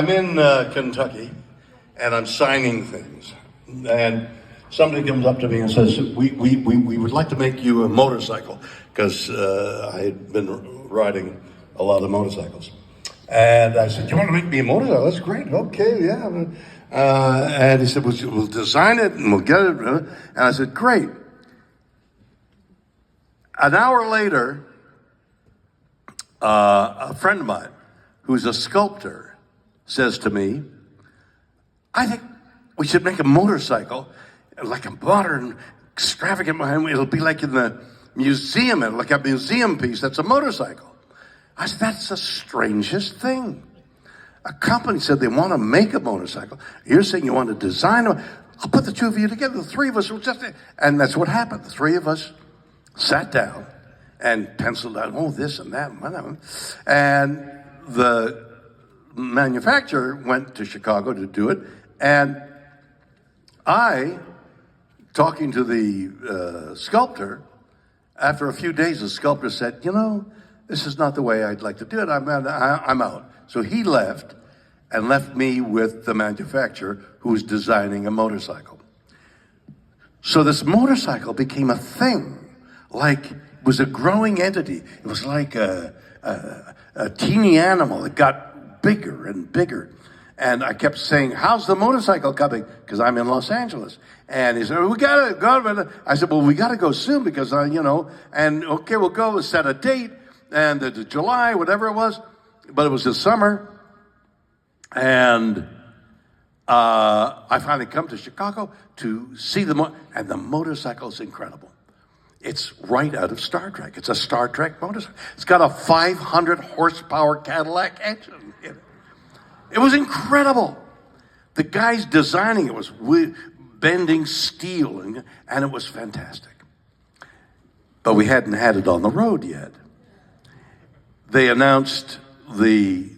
I'm in Kentucky, and I'm signing things, and somebody comes up to me and says, we would like to make you a motorcycle, because I had been riding a lot of motorcycles. And I said, you want to make me a motorcycle? That's great, okay, yeah. And he said, we'll design it, and we'll get it. And I said, great. An hour later, a friend of mine, who's a sculptor, says to me, I think we should make a motorcycle, like a modern, extravagant, it'll be like in the museum, like a museum piece that's a motorcycle. I said, that's the strangest thing. A company said they want to make a motorcycle. You're saying you want to design one. I'll put the two of you together, the three of us will just, and that's what happened. The three of us sat down and penciled out, this and that, and the manufacturer went to Chicago to do it, and I, talking to the sculptor, after a few days, the sculptor said, this is not the way I'd like to do it. I'm out. So he left and left me with the manufacturer who was designing a motorcycle. So this motorcycle became a thing, like it was a growing entity. It was like a teeny animal. It got bigger and bigger. And I kept saying, how's the motorcycle coming? Because I'm in Los Angeles. And he said, we gotta go. I said, well, we gotta go soon because, and okay, we'll go, we'll set a date, and the July, whatever it was, but it was the summer. And I finally come to Chicago to see and the motorcycle is incredible. It's right out of Star Trek. It's a Star Trek motorcycle. It's got a 500 horsepower Cadillac engine in it. It was incredible. The guys designing it was bending steel, and it was fantastic. But we hadn't had it on the road yet. They announced the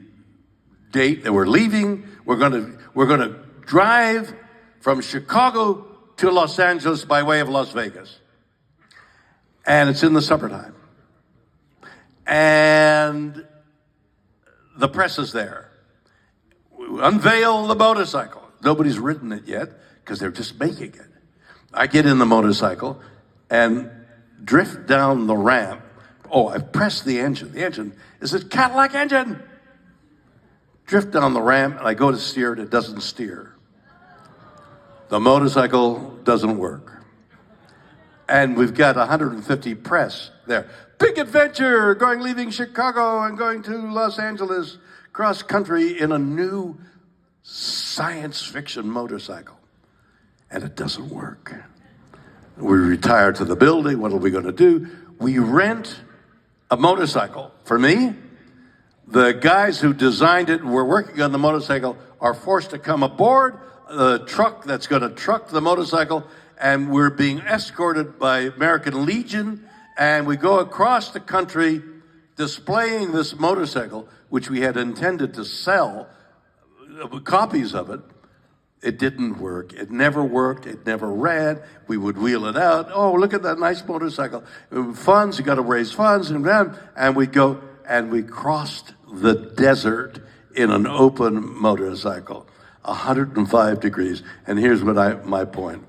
date that we're leaving. We're gonna drive from Chicago to Los Angeles by way of Las Vegas. And it's in the summertime. And the press is there. We unveil the motorcycle. Nobody's ridden it yet because they're just making it. I get in the motorcycle and drift down the ramp. I've pressed the engine. The engine is a Cadillac engine. Drift down the ramp and I go to steer it. It doesn't steer. The motorcycle doesn't work. And we've got 150 press there. Big adventure, leaving Chicago and going to Los Angeles, cross country in a new science fiction motorcycle. And it doesn't work. We retire to the building. What are we going to do? We rent a motorcycle. For me, the guys who designed it and were working on the motorcycle are forced to come aboard the truck that's going to truck the motorcycle, and we're being escorted by American Legion, and we go across the country displaying this motorcycle, which we had intended to sell, copies of it. It didn't work. It never worked. It never ran. We would wheel it out. Oh, look at that nice motorcycle. Funds, you got to raise funds, and we go, and we crossed the desert in an open motorcycle, 105 degrees. And here's what my point.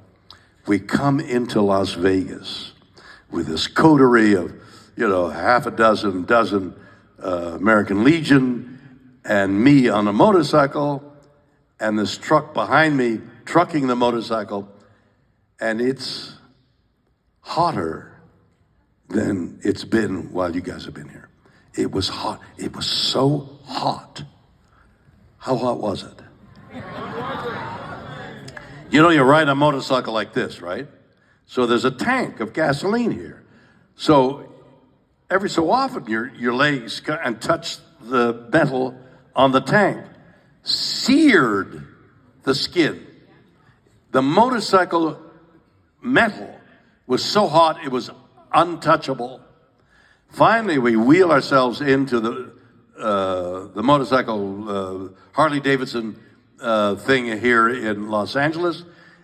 We come into Las Vegas with this coterie of, half a dozen American Legion and me on a motorcycle and this truck behind me trucking the motorcycle, and it's hotter than it's been while you guys have been here. It was hot. It was so hot. How hot was it? You ride a motorcycle like this, right? So there's a tank of gasoline here. So every so often your legs and touch the metal on the tank. Seared the skin. The motorcycle metal was so hot it was untouchable. Finally, we wheel ourselves into the motorcycle Harley Davidson thing here in Los Angeles,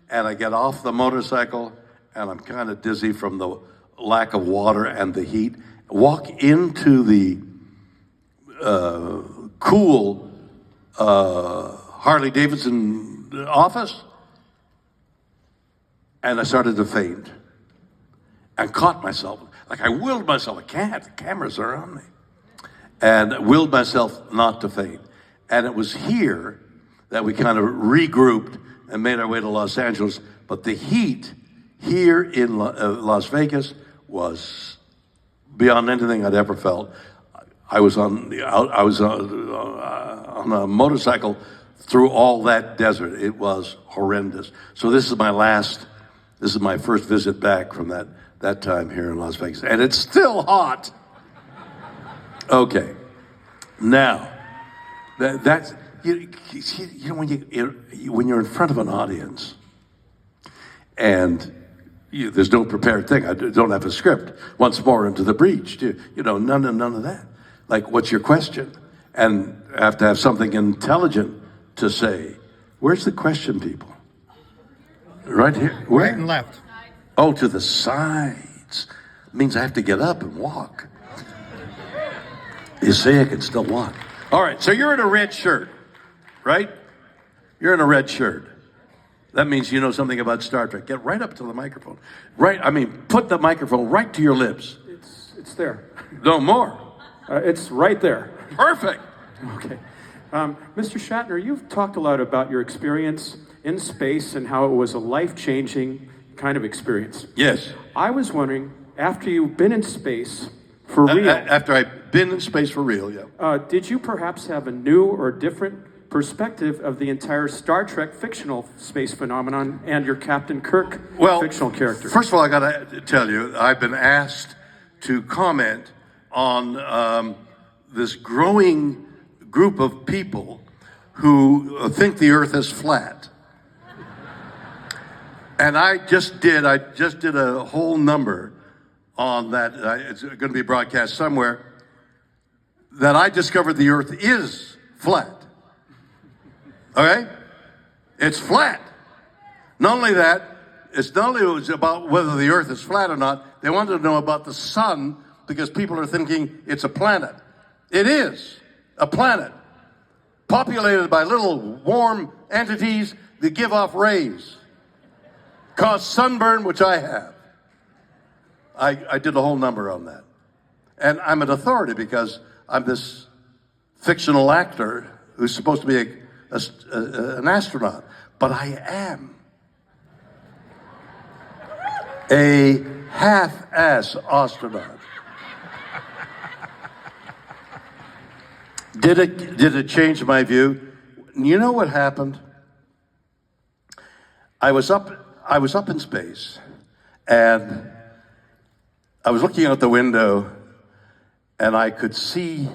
and I get off the motorcycle, and I'm kind of dizzy from the lack of water and the heat. Walk into the cool Harley Davidson office, and I started to faint and caught myself. Like I willed myself, I can't, the cameras are on me. And willed myself not to faint. And it was here that we kind of regrouped and made our way to Los Angeles. But the heat here in Las Vegas was beyond anything I'd ever felt. I was on a motorcycle through all that desert. It was horrendous. So this is my first visit back from that time here in Las Vegas. And it's still hot. Okay. Now, that's, you know, when you're in front of an audience and there's no prepared thing, I don't have a script. Once more into the breach, you know, none of that. Like, what's your question? And I have to have something intelligent to say. Where's the question, people? Right here? Where? Right and left. Oh, to the sides. Means I have to get up and walk. You see, I can still walk. All right, so you're in a red shirt, right? You're in a red shirt. That means you know something about Star Trek. Get right up to the microphone. Right, I mean, put the microphone right to your lips. It's there. No more. It's right there. Perfect. Okay. Mr. Shatner, you've talked a lot about your experience in space and how it was a life-changing kind of experience. Yes. I was wondering, after you've been in space for real... After I've been in space for real, yeah. Did you perhaps have a new or different perspective of the entire Star Trek fictional space phenomenon and your Captain Kirk fictional character? First of all, I got to tell you, I've been asked to comment on this growing group of people who think the Earth is flat. And I just did a whole number on that. It's going to be broadcast somewhere. That I discovered the Earth is flat. Okay? It's flat. Not only that, it's not only was about whether the Earth is flat or not, they wanted to know about the sun because people are thinking it's a planet. It is a planet populated by little warm entities that give off rays. Cause sunburn, which I have. I did a whole number on that. And I'm an authority because I'm this fictional actor who's supposed to be an astronaut. But I am a half-ass astronaut. Did it change my view? You know what happened? I was up in space, and I was looking out the window, and I could see.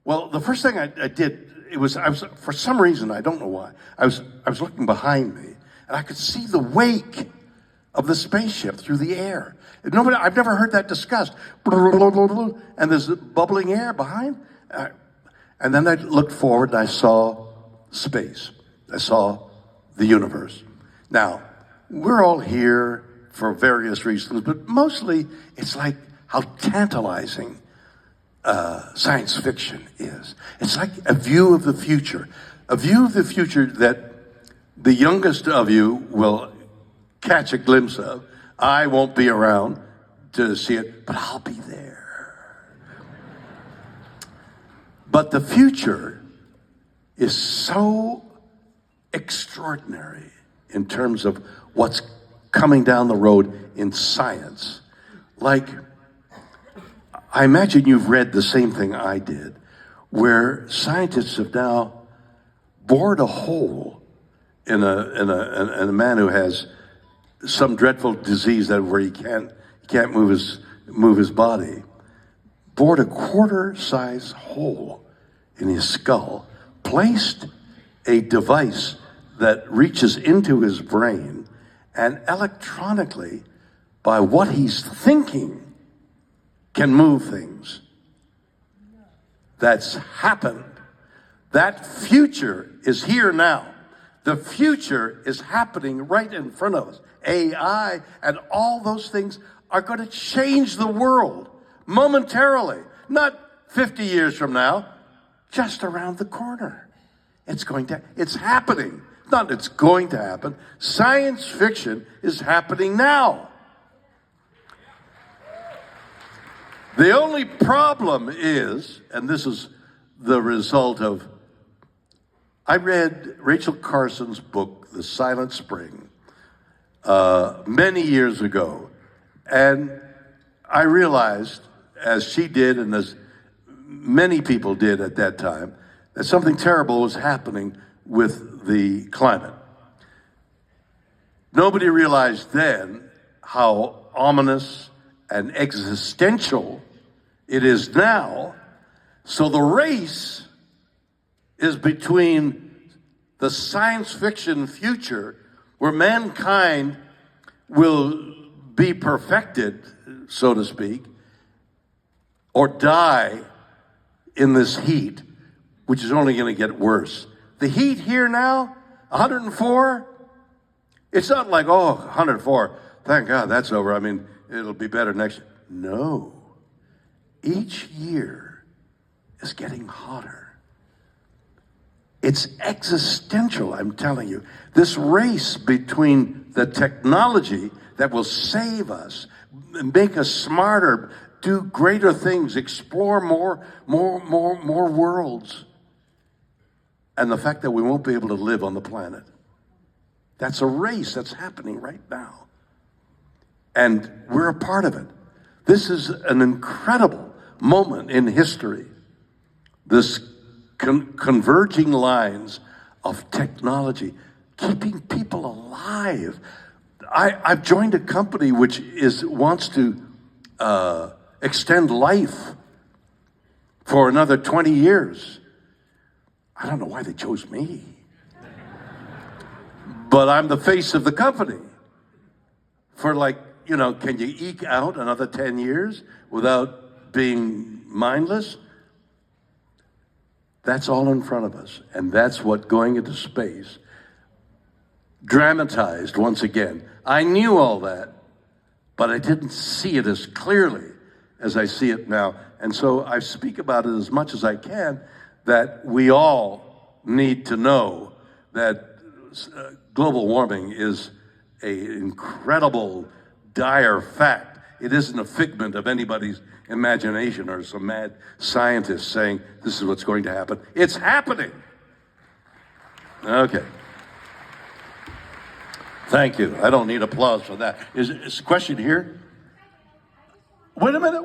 Well, the first thing I did, I was for some reason, I don't know why, I was looking behind me, and I could see the wake of the spaceship through the air. I've never heard that discussed. And there's bubbling air behind. And then I looked forward and I saw space. I saw the universe. Now, we're all here for various reasons, but mostly it's like how tantalizing science fiction is. It's like a view of the future. A view of the future that the youngest of you will catch a glimpse of. I won't be around to see it, but I'll be there. But the future is so extraordinary in terms of what's coming down the road in science. Like, I imagine you've read the same thing I did, where scientists have now bored a hole in a man who has some dreadful disease where he can't move his body, bored a quarter-size hole in his skull, placed a device that reaches into his brain, and electronically, by what he's thinking, can move things. That's happened. That future is here now. The future is happening right in front of us. AI and all those things are going to change the world momentarily. Not 50 years from now, just around the corner. It's happening. Not it's going to happen. Science fiction is happening now. The only problem is, and this is the result of, I read Rachel Carson's book, The Silent Spring, many years ago, and I realized, as she did and as many people did at that time, that something terrible was happening with the climate. Nobody realized then how ominous and existential it is now. So the race is between the science fiction future where mankind will be perfected, so to speak, or die in this heat, which is only going to get worse. The heat here now, 104, it's not like, oh, 104, thank God that's over. I mean, it'll be better next year. No. Each year is getting hotter. It's existential, I'm telling you. This race between the technology that will save us, make us smarter, do greater things, explore more worlds, and the fact that we won't be able to live on the planet. That's a race that's happening right now. And we're a part of it. This is an incredible moment in history. This converging lines of technology, keeping people alive. I've joined a company which wants to extend life for another 20 years. I don't know why they chose me. But I'm the face of the company. For can you eke out another 10 years without being mindless? That's all in front of us. And that's what going into space dramatized once again. I knew all that, but I didn't see it as clearly as I see it now. And so I speak about it as much as I can, that we all need to know that global warming is an incredible, dire fact. It isn't a figment of anybody's imagination or some mad scientist saying this is what's going to happen. It's happening. Okay. Thank you. I don't need applause for that. Is the question here? Wait a minute.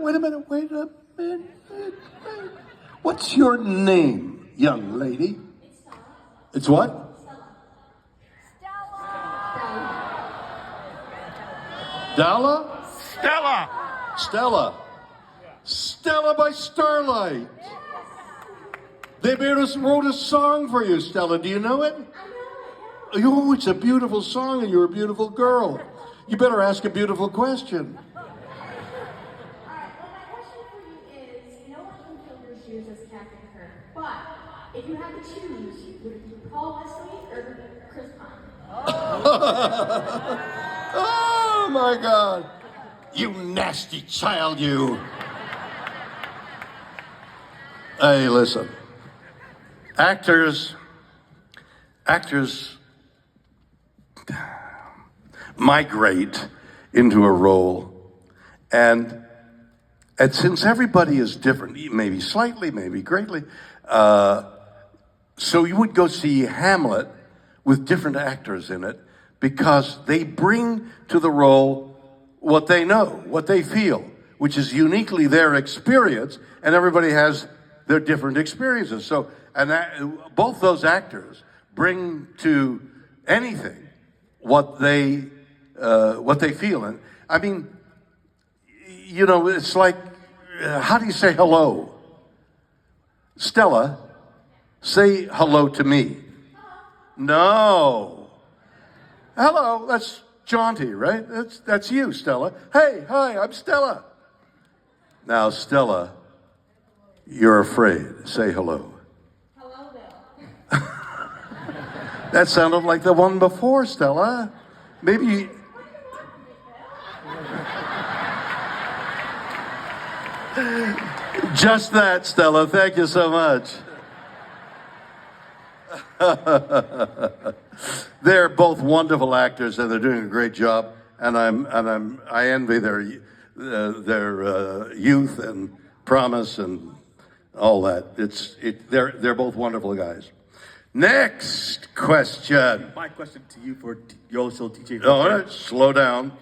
What's your name, young lady? It's what? Dalla? Stella. Stella by Starlight. They wrote a song for you, Stella. Do you know it? Oh, it's a beautiful song, and you're a beautiful girl. You better ask a beautiful question. All right, well, my question for you is, no one can fill your shoes as Captain Kirk, but if you had to choose, would it be Paul Wesley or Chris Pine? Oh, my God. You nasty child, you. Hey, listen. Actors migrate into a role, and since everybody is different, maybe slightly, maybe greatly, so you would go see Hamlet with different actors in it because they bring to the role what they know, what they feel, which is uniquely their experience, and everybody has their different experiences. So, both those actors bring to anything what they feel. And I mean, it's like, how do you say hello? Stella, say hello to me. No. Hello, that's jaunty, right? That's you, Stella. Hey, hi, I'm Stella. Now, Stella, you're afraid. Say hello. Hello, Bill. That sounded like the one before, Stella. Maybe. Just that, Stella. Thank you so much. They're both wonderful actors, and they're doing a great job. And I envy their youth and promise and all that. They're both wonderful guys. Next question. My question to you for your show, TJ. All right, slow down.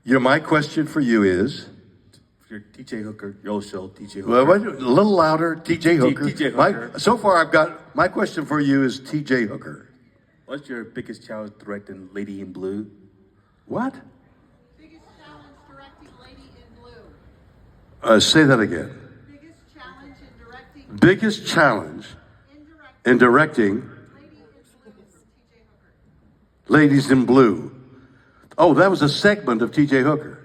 My question for you is. Your TJ Hooker, your show, TJ Hooker. Well, wait, a little louder, TJ Hooker. TJ Hooker. So far, my question for you is TJ Hooker. What's your biggest challenge directing Lady in Blue? What? Biggest challenge directing Lady in Blue. Say that again. Biggest challenge in directing. Biggest challenge in directing Lady in Blue is TJ Hooker. Ladies in Blue. Oh, that was a segment of TJ Hooker.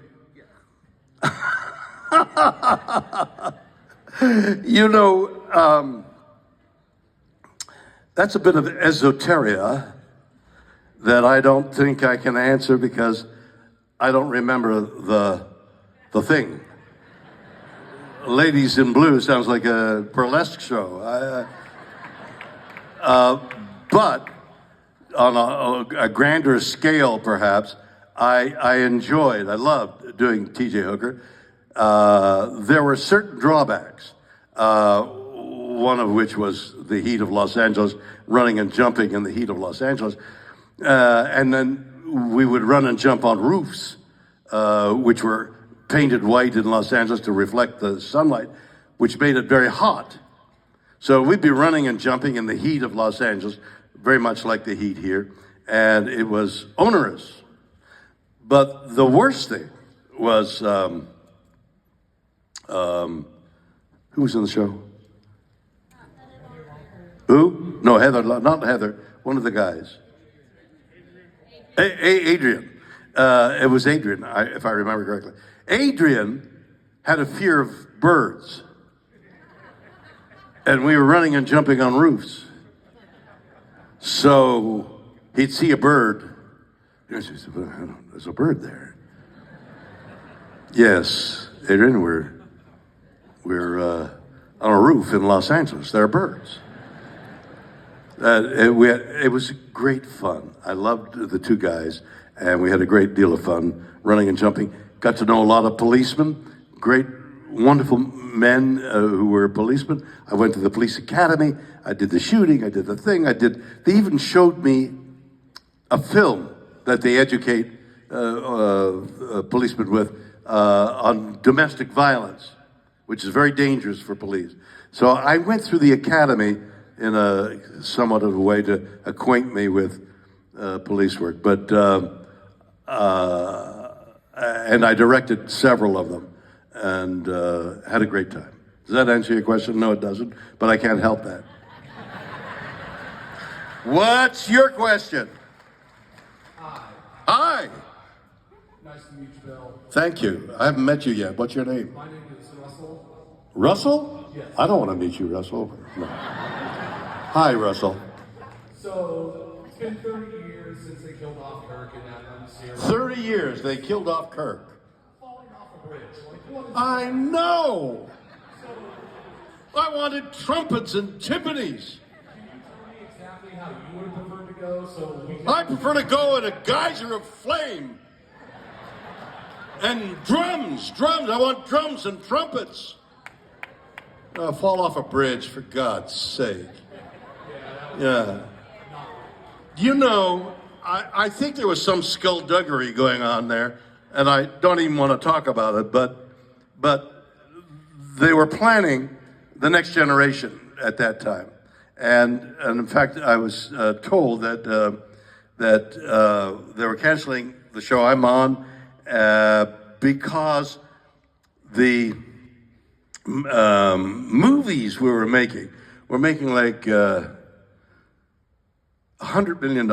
That's a bit of esoteria that I don't think I can answer because I don't remember the thing. Ladies in Blue sounds like a burlesque show. But on a grander scale, perhaps, I loved doing TJ Hooker. There were certain drawbacks, one of which was the heat of Los Angeles, running and jumping in the heat of Los Angeles. And then we would run and jump on roofs, which were painted white in Los Angeles to reflect the sunlight, which made it very hot. So we'd be running and jumping in the heat of Los Angeles, very much like the heat here, and it was onerous. But the worst thing was, who was in the show? Who? No, Heather, not Heather, one of the guys. Adrian. It was Adrian, if I remember correctly. Adrian had a fear of birds. And we were running and jumping on roofs. So he'd see a bird. There's a bird there. Yes, Adrian, we're on a roof in Los Angeles. There are birds. It was great fun. I loved the two guys, and we had a great deal of fun running and jumping. Got to know a lot of policemen, great, wonderful men who were policemen. I went to the police academy. I did the shooting. I did the thing. They even showed me a film that they educate policemen with on domestic violence, which is very dangerous for police. So I went through the academy in a somewhat of a way to acquaint me with police work, but and I directed several of them and had a great time. Does that answer your question? No, it doesn't, but I can't help that. What's your question? Hi. Nice to meet you, Bill. Thank you. I haven't met you yet. What's your name? My name is Russell. Russell? Yes. I don't want to meet you, Russell. No. Hi, Russell. So, it's been 30 years since they killed off Kirk in that series. 30 years they killed off Kirk. Falling off a bridge. Like, what is I know. I wanted trumpets and timpanis. Can you tell me exactly how you would have preferred to go so we can... I prefer to go in a geyser of flame. And drums. I want drums and trumpets. Fall off a bridge, for God's sake. Yeah. I think there was some skullduggery going on there, and I don't even want to talk about it, but they were planning the next generation at that time. And in fact, I was told that they were canceling the show I'm on because the movies we were making like $100 million.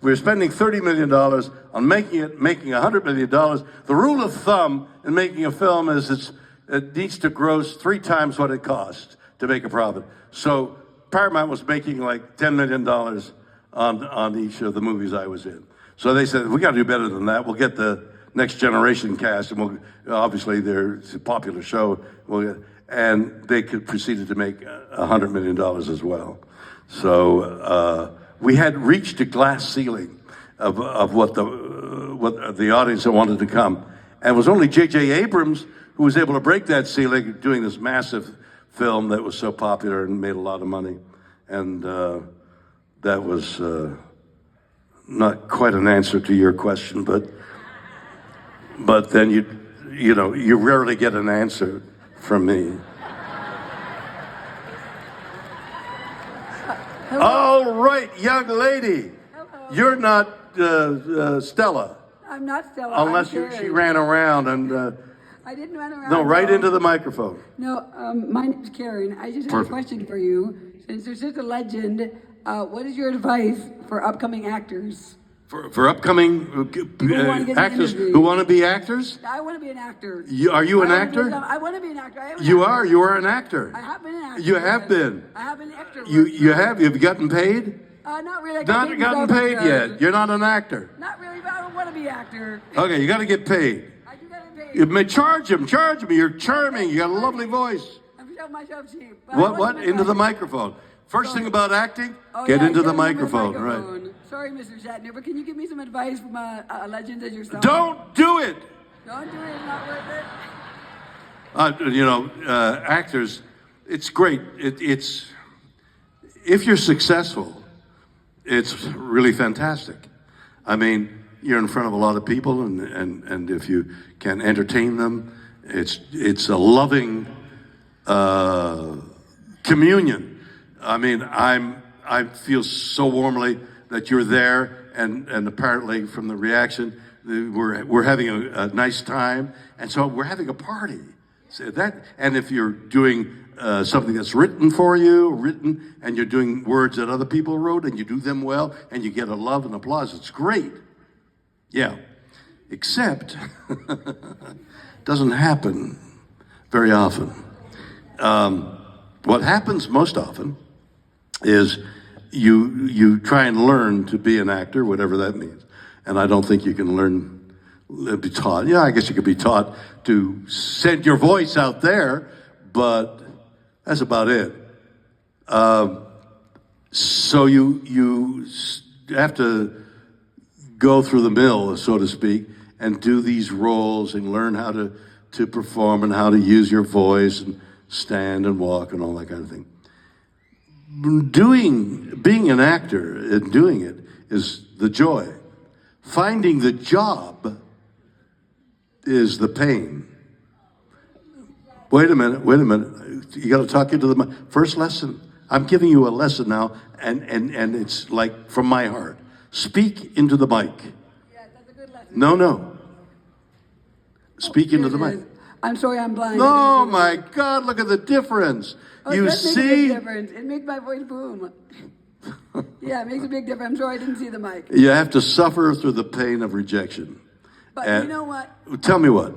We were spending $30 million on making $100 million. The rule of thumb in making a film is it needs to gross 3 times what it costs to make a profit. So Paramount was making like $10 million on each of the movies I was in. So they said, we got to do better than that. We'll get the next generation cast, and obviously it's a popular show. And they proceeded to make $100 million as well. So we had reached a glass ceiling of what the audience that wanted to come. And it was only J.J. Abrams who was able to break that ceiling doing this massive film that was so popular and made a lot of money. And that was not quite an answer to your question, but then you rarely get an answer from me. All right, young lady. Hello. You're not Stella. I'm not Stella. Unless she ran around and... I didn't run around. no, right into the microphone. No, my name's Karen. I just have a question for you. Since you're such a legend, what is your advice for upcoming actors? For upcoming actors who want to be actors? I want to be an actor. Are you an actor? I want to be an actor. You are an actor. I have been an actor. You have been. I have been an actor. You've gotten paid? Not really. Not gotten paid yet. You're not an actor. Not really, but I don't want to be an actor. Okay, you got to get paid. I do got to get paid. You may charge him. You're charming. You got a lovely voice. I'm selling myself cheap. What? Into the microphone. First thing about acting, get into the microphone, right? Sorry, Mr. Shatner, but can you give me some advice from a legend as yourself? Don't do it. Don't do it. It's not worth it. Actors, it's great. It's if you're successful, it's really fantastic. I mean, you're in front of a lot of people, and if you can entertain them, it's a loving communion. I mean, I feel so warmly that you're there, and apparently from the reaction, we're having a nice time, and so we're having a party. So and if you're doing something that's written for you, and you're doing words that other people wrote, and you do them well, and you get a love and applause, it's great. Yeah, except doesn't happen very often. What happens most often is you try and learn to be an actor, whatever that means. And I don't think you can be taught. Yeah, I guess you could be taught to send your voice out there, but that's about it. So you have to go through the mill, so to speak, and do these roles and learn how to perform and how to use your voice and stand and walk and all that kind of thing. Being an actor and doing it is the joy. Finding the job is the pain. Wait a minute. You got to talk into the first lesson. I'm giving you a lesson now, and it's like from my heart. Speak into the mic. Yeah, that's a good lesson. No. Speak into the mic. I'm sorry, I'm blind. Oh my God! Look at the difference. You see? Make a big difference. It makes my voice boom. Yeah, it makes a big difference. I'm sorry I didn't see the mic. You have to suffer through the pain of rejection. But you know what? Tell me what?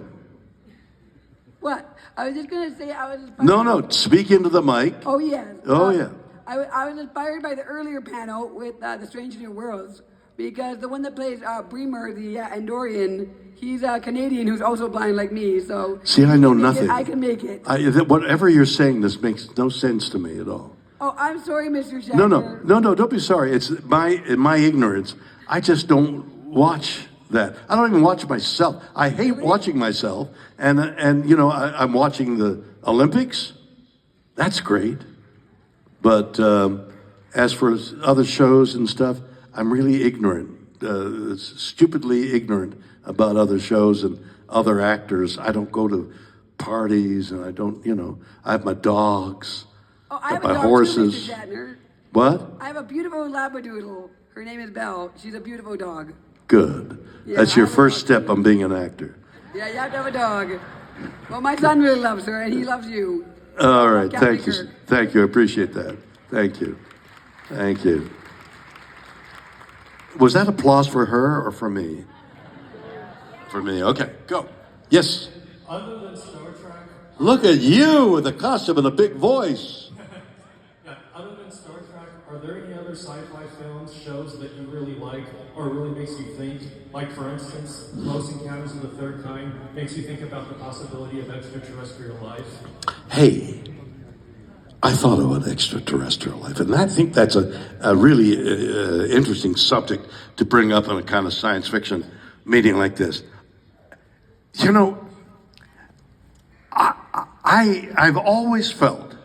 What? I was just going to say I was inspired. No. Speak into the mic. Oh, yes. Oh, yeah. I was inspired by the earlier panel with The Strange New Worlds, because the one that plays Bremer, the Andorian, he's a Canadian who's also blind like me, so... See, I know nothing. I can make it. Whatever you're saying, this makes no sense to me at all. Oh, I'm sorry, Mr. Shatner. No, don't be sorry. It's my ignorance. I just don't watch that. I don't even watch myself. I hate watching myself, and I'm watching the Olympics. That's great. But as for other shows and stuff, I'm really ignorant, stupidly ignorant about other shows and other actors. I don't go to parties, and I don't, I have my dogs, Oh, I have my a dog horses. too, Mr. Shatner. What? I have a beautiful Labradoodle. Her name is Belle. She's a beautiful dog. Good. Yeah, That's your I have a first dog, step too. on being an actor. Yeah, you have to have a dog. Well, my son really loves her, and he loves you. All right, Captain thank you. Kirk. Thank you, I appreciate that. Thank you. Was that applause for her or for me? For me, okay, go. Yes. Other than Star Trek, Look at you with a costume and a big voice. other than Star Trek, are there any other sci-fi films, shows that you really like or really makes you think? Like, for instance, Close Encounters of the Third Kind makes you think about the possibility of extraterrestrial life. Hey, I thought about extraterrestrial life, and I think that's a really interesting subject to bring up in a kind of science fiction meeting like this. You know, I've always felt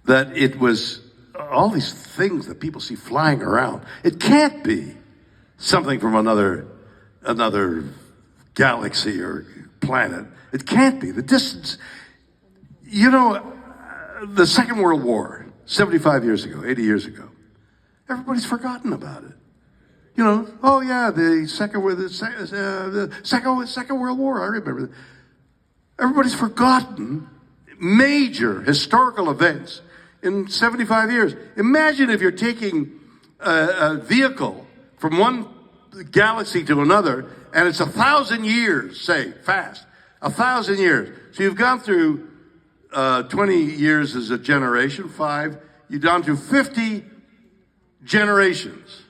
that it was all these things that people see flying around. It can't be something from another galaxy or planet. It can't be. The distance, you know, the Second World War, 75 years ago, 80 years ago, everybody's forgotten about it. You know, oh yeah, the Second World War, I remember that. Everybody's forgotten major historical events in 75 years. Imagine if you're taking a vehicle from one galaxy to another, and it's 1,000 years, say, fast. 1,000 years. So you've gone through 20 years as a generation, 5, you've gone through 50 generations.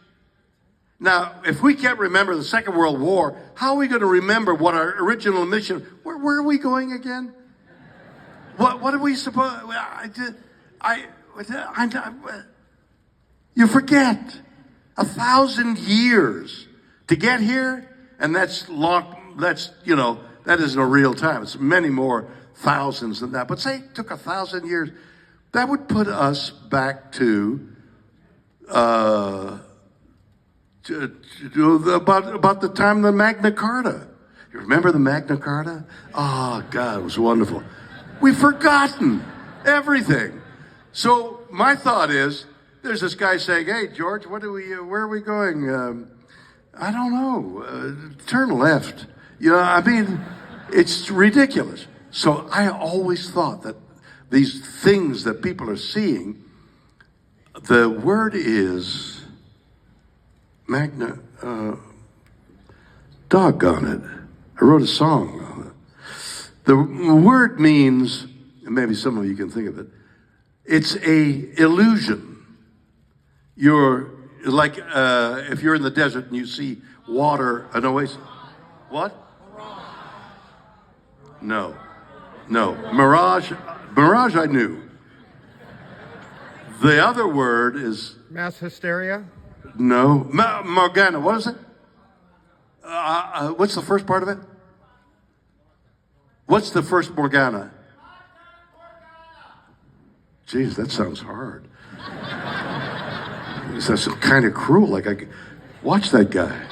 Now, if we can't remember the Second World War, how are we going to remember what our original mission? Where are we going again? What are we supposed? You forget 1,000 years to get here, and that's long. That's that isn't a real time. It's many more thousands than that. But say it took 1,000 years, that would put us back to. About the time of the Magna Carta. You remember the Magna Carta? Oh, God, it was wonderful. We've forgotten everything. So my thought is, there's this guy saying, hey, George, where are we going? I don't know. Turn left. I mean, it's ridiculous. So I always thought that these things that people are seeing, the word is doggone it. I wrote a song on it. The word means, and maybe some of you can think of it, it's a illusion. You're like, if you're in the desert and you see water, an oasis. What? No. Mirage I knew. The other word is... Mass hysteria? No. Morgana, what is it? What's the first part of it? What's the first Morgana? Jeez, that sounds hard. That's kind of cruel. Like, watch that guy.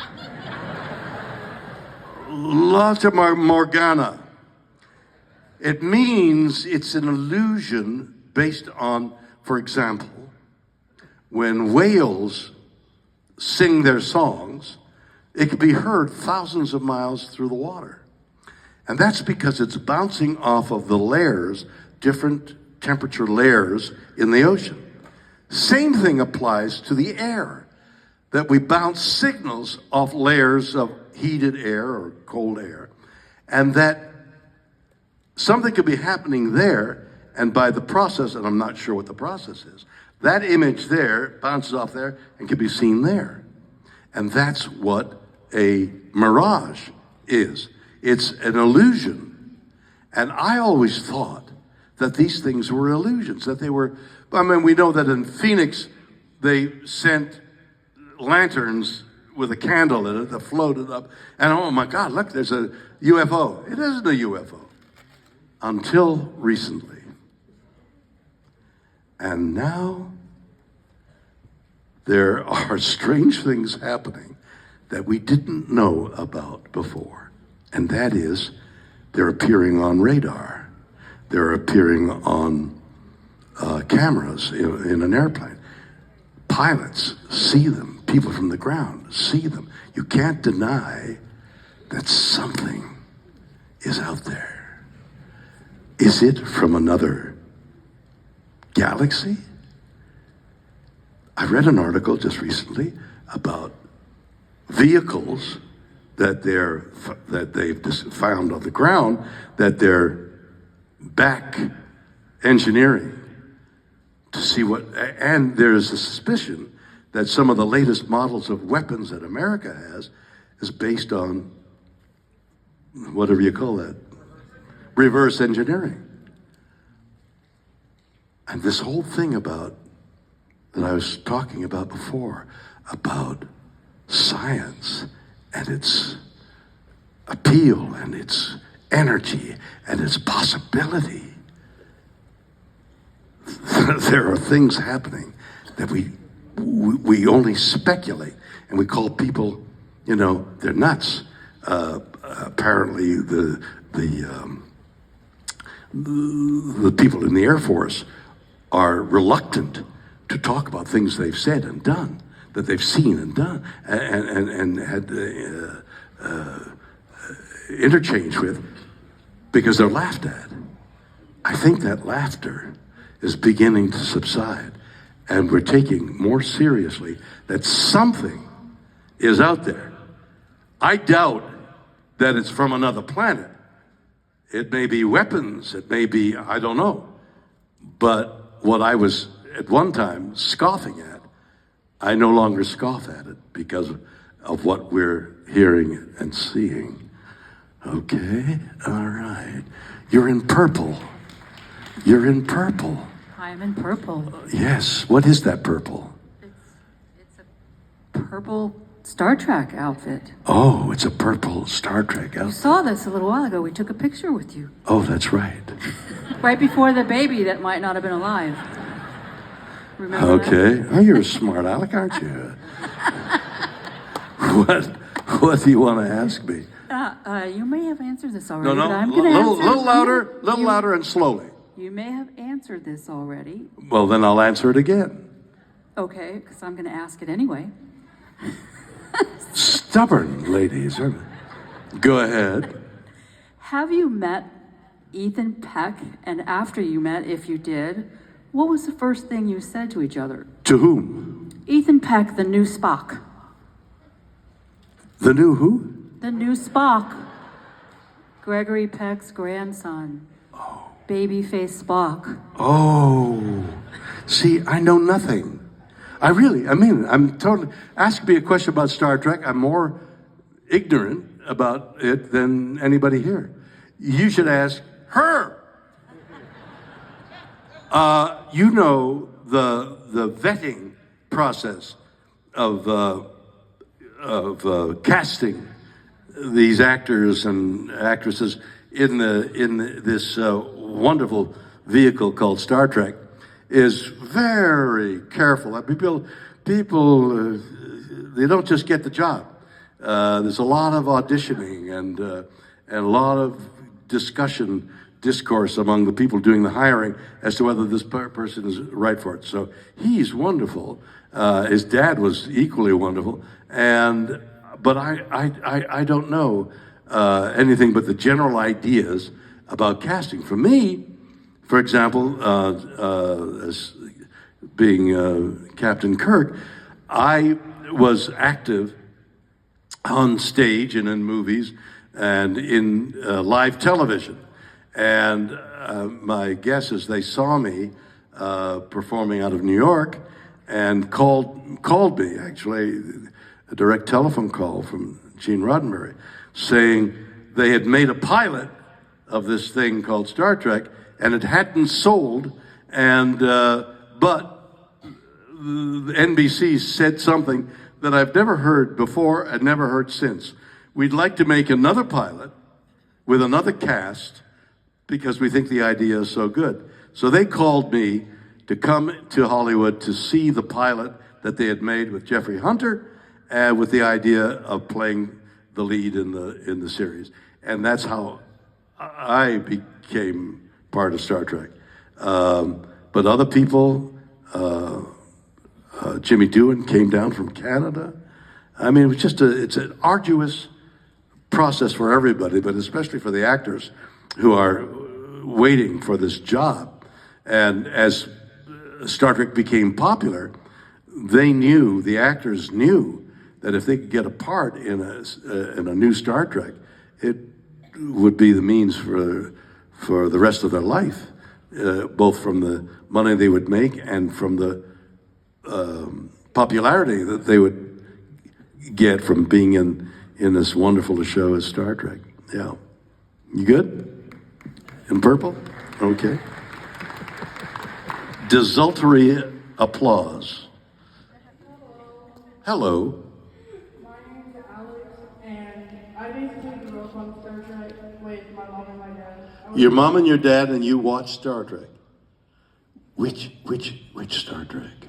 Lots of Morgana. It means it's an illusion based on, for example, when whales sing their songs, it can be heard thousands of miles through the water. And that's because it's bouncing off of the layers, different temperature layers in the ocean. Same thing applies to the air, that we bounce signals off layers of heated air or cold air, and that something could be happening there, and by the process, and I'm not sure what the process is, that image there bounces off there and can be seen there. And that's what a mirage is. It's an illusion. And I always thought that these things were illusions, that they were, I mean, we know that in Phoenix, they sent lanterns with a candle in it that floated up. And oh my God, look, there's a UFO. It isn't a UFO. Until recently. And now there are strange things happening that we didn't know about before. And that is, they're appearing on radar. They're appearing on cameras in an airplane. Pilots see them. People from the ground see them. You can't deny that something is out there. Is it from another galaxy? I read an article just recently about vehicles that they've found on the ground that they're back engineering to see what, and there's a suspicion that some of the latest models of weapons that America has is based on whatever you call that, reverse engineering. And this whole thing about, that I was talking about before, about science and its appeal and its energy and its possibility. There are things happening that we only speculate, and we call people, they're nuts. Apparently, the people in the Air Force are reluctant to talk about things they've said and done, that they've seen and done, and had interchange with, because they're laughed at. I think that laughter is beginning to subside, and we're taking more seriously that something is out there. I doubt that it's from another planet. It may be weapons, it may be, I don't know. But what I was at one time scoffing at, I no longer scoff at it because of what we're hearing and seeing. Okay, all right. You're in purple. You're in purple. I'm in purple. Yes, what is that purple? It's a purple Star Trek outfit. Oh, it's a purple Star Trek You outfit. saw this a little while ago. We took a picture with you. Oh, that's right. Right before the baby that might not have been alive. Remember Okay. that? Oh, you're a smart aleck, aren't you? What do you want to ask me? You may have answered this already, No, but no, I'm a going to answer little louder, little you- louder and slowly. You may have answered this already. Well, then I'll answer it again. Okay, because I'm going to ask it anyway. Stubborn ladies, aren't they? Go ahead. Have you met Ethan Peck? And after you met, if you did, what was the first thing you said to each other? To whom? Ethan Peck, the new Spock. The new who? The new Spock. Gregory Peck's grandson. Babyface Spock. Oh, see, I know nothing. I'm totally, ask me a question about Star Trek. I'm more ignorant about it than anybody here. You should ask her. You know the vetting process of casting these actors and actresses in this wonderful vehicle called Star Trek is very careful. I mean, people they don't just get the job. There's a lot of auditioning and a lot of discourse among the people doing the hiring as to whether this person is right for it. So he's wonderful. His dad was equally wonderful, but I don't know anything but the general ideas about casting. For me, for example, as being Captain Kirk, I was active on stage and in movies and in live television. And my guess is they saw me performing out of New York and called me, actually, a direct telephone call from Gene Roddenberry, saying they had made a pilot of this thing called Star Trek, and it hadn't sold, but NBC said something that I've never heard before and never heard since. We'd like to make another pilot with another cast because we think the idea is so good. So they called me to come to Hollywood to see the pilot that they had made with Jeffrey Hunter, with the idea of playing the lead in the series. And that's how I became part of Star Trek. But other people, Jimmy Doohan came down from Canada. I mean, it's an arduous process for everybody, but especially for the actors who are waiting for this job. And as Star Trek became popular, the actors knew that if they could get a part in a new Star Trek, it would be the means for the rest of their life, both from the money they would make and from the popularity that they would get from being in this wonderful show as Star Trek. Yeah. You good? In purple? Okay. desultory applause. Hello. My name's Alex, and I basically grew up on Star Trek with my mom and my dad. Your mom and your dad and you watch Star Trek. Which Star Trek?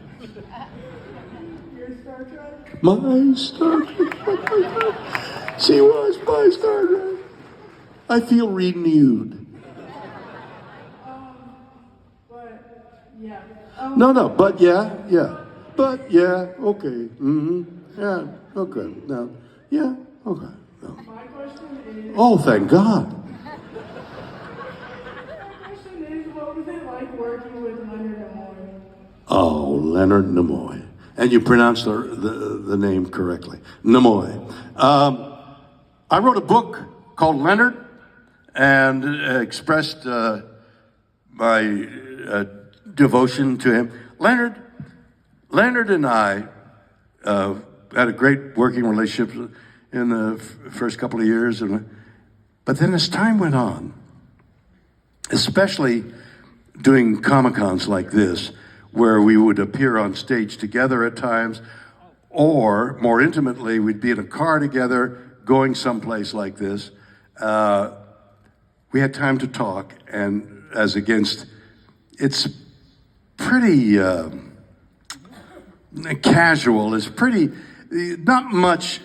Your Star Trek? My Star Trek. She watched my Star Trek. I feel renewed. But yeah. No, but yeah. But yeah, okay. Mm-hmm. Yeah, okay. No, yeah, okay. No. My question is. Oh, thank God. My question is, what was it like working with Leonard Nimoy? Oh, Leonard Nimoy. And you pronounced the name correctly. Nimoy. I wrote a book called Leonard and expressed my devotion to him. Leonard and I had a great working relationship in the first couple of years. But then as time went on, especially doing Comic-Cons like this, where we would appear on stage together at times, or more intimately, we'd be in a car together going someplace like this. We had time to talk, and as against, it's pretty casual. It's pretty, not much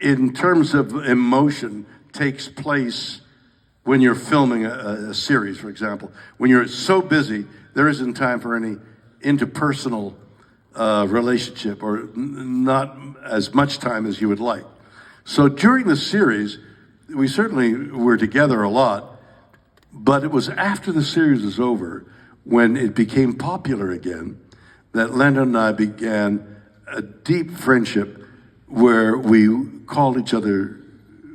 in terms of emotion takes place when you're filming a series, for example. When you're so busy, there isn't time for any interpersonal relationship, or not as much time as you would like. So during the series, we certainly were together a lot, but it was after the series was over, when it became popular again, that Leonard and I began a deep friendship where we called each other,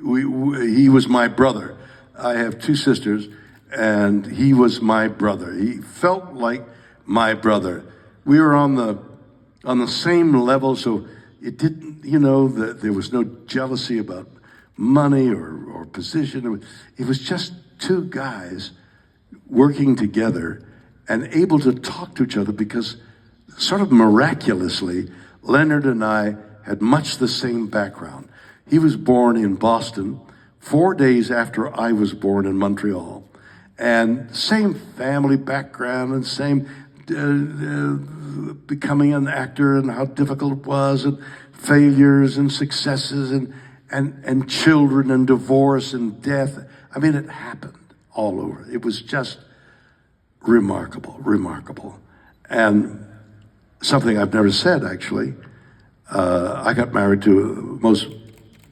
he was my brother. I have two sisters, and he was my brother. He felt like my brother. We were on the same level, so it didn't, there was no jealousy about money or position. It was just two guys working together and able to talk to each other, because sort of miraculously, Leonard and I had much the same background. He was born in Boston 4 days after I was born in Montreal, and same family background and same becoming an actor and how difficult it was, and failures and successes and children and divorce and death. I mean, it happened all over. It was just remarkable. And something I've never said, actually, I got married to a most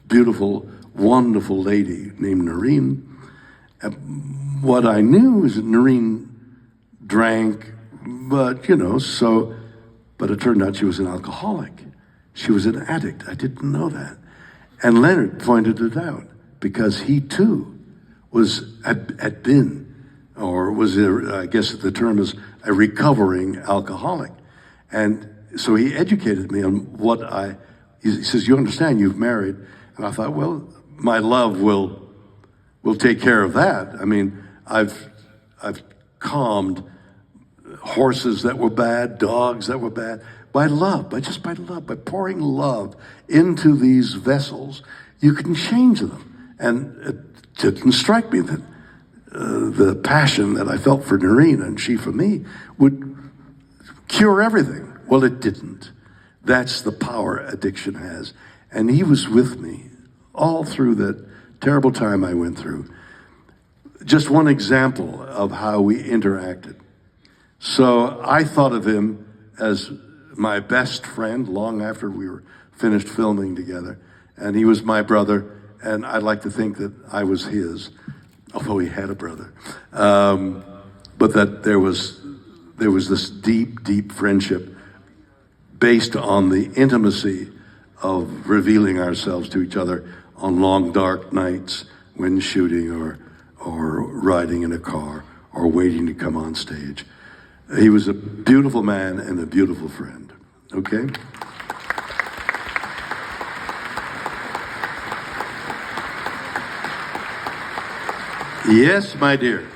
beautiful, wonderful lady named Noreen. And what I knew is that Noreen drank, but but it turned out she was an alcoholic. She was an addict. I didn't know that. And Leonard pointed it out, because he too had been, or was, I guess the term is, a recovering alcoholic. And so he educated me on he says, you understand, you've married. And I thought, well, my love will take care of that. I mean, I've calmed horses that were bad, dogs that were bad, by love, by pouring love into these vessels. You can change them. And it didn't strike me that the passion that I felt for Noreen and she for me would cure everything. Well, it didn't. That's the power addiction has. And he was with me all through that terrible time I went through. Just one example of how we interacted. So I thought of him as my best friend long after we were finished filming together. And he was my brother, and I'd like to think that I was his, although he had a brother. But that there was this deep friendship based on the intimacy of revealing ourselves to each other on long, dark nights when shooting or riding in a car or waiting to come on stage. He was a beautiful man and a beautiful friend, okay? Yes, my dear.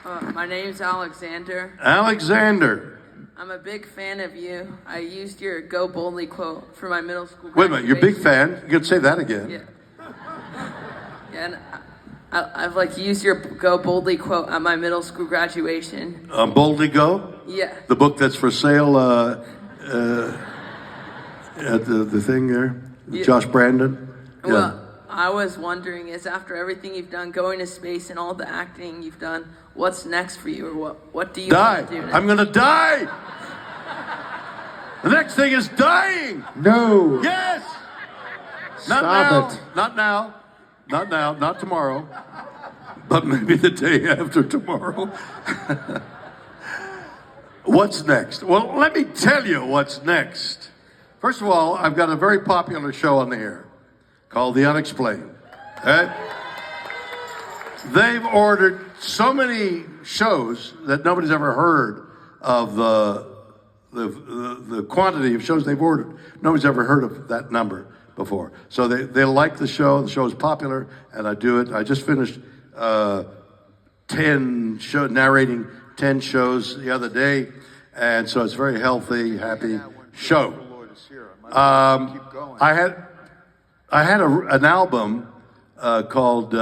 My My name's Alexander. Alexander. I'm a big fan of you. I used your "Go Boldly" quote for my middle school. Wait a minute, you're a big fan? You could say that again. Yeah. And I've like used your "Go Boldly" quote at my middle school graduation. Boldly Go? Yeah. The book that's for sale at the thing there? Yeah. Josh Brandon? Yeah. Well, I was wondering, is after everything you've done, going to space and all the acting you've done, what's next for you, or what do you want to do next? I'm gonna die! The next thing is dying! No. Yes! Stop Not it. now. Not now. Not tomorrow. But maybe the day after tomorrow. What's next? Well, let me tell you what's next. First of all, I've got a very popular show on the air called The Unexplained. Okay? They've ordered so many shows that nobody's ever heard of the quantity of shows they've ordered. Nobody's ever heard of that number before. So they like the show is popular, and I do it. I just finished narrating 10 shows the other day, and so it's a very healthy, happy show. I had an album called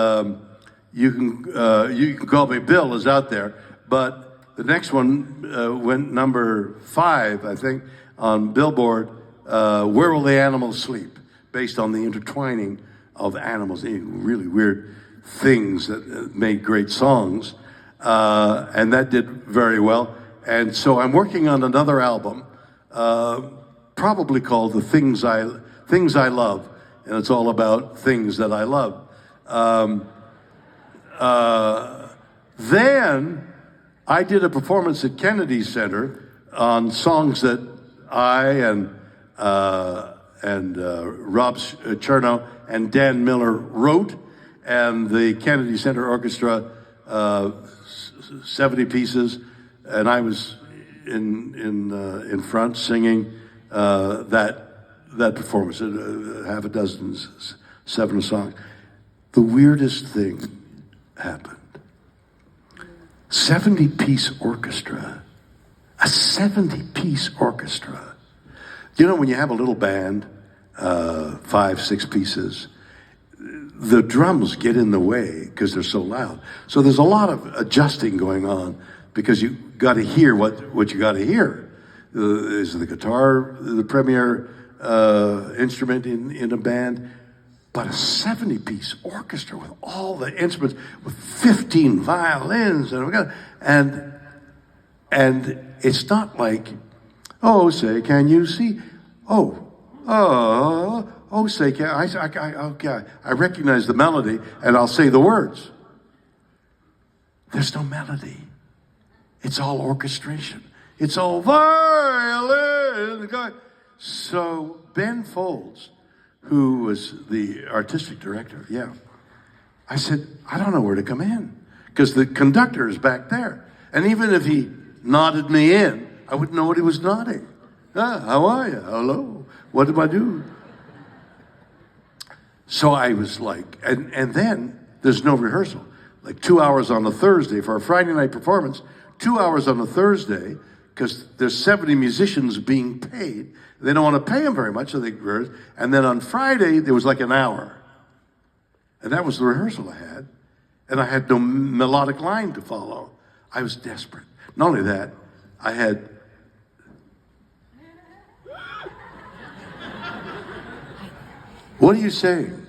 You Can Call Me Bill is out there, but the next one went number 5, I think, on Billboard. Where Will the Animals Sleep? Based on the intertwining of animals, really weird things that made great songs, and that did very well. And so I'm working on another album, probably called The Things I Love, and it's all about things that I love. Then I did a performance at Kennedy Center on songs that I and Rob Chernow and Dan Miller wrote, and the Kennedy Center Orchestra, 70 pieces, and I was in front singing that performance, half a dozen, 7 songs. The weirdest thing happened. 70-piece orchestra, a 70-piece orchestra. You know, when you have a little band, 5, 6 pieces, the drums get in the way because they're so loud. So there's a lot of adjusting going on because you got to hear what you got to hear. Is the guitar the premier instrument in a band? But a 70-piece orchestra with all the instruments, with 15 violins, and it's not like, oh, say, can you see? Say, can I recognize the melody, and I'll say the words. There's no melody. It's all orchestration. It's all violin. So Ben Folds, who was the artistic director, I said, I don't know where to come in, because the conductor is back there. And even if he nodded me in, I wouldn't know what he was nodding. How are you? Hello. What do I do? So I was like, and then there's no rehearsal. Like 2 hours on a Thursday for a Friday night performance, 2 hours on a Thursday, because there's 70 musicians being paid. They don't want to pay them very much, so they rehearse. And then on Friday, there was like an hour. And that was the rehearsal I had. And I had no melodic line to follow. I was desperate. Not only that, I had... What are you saying?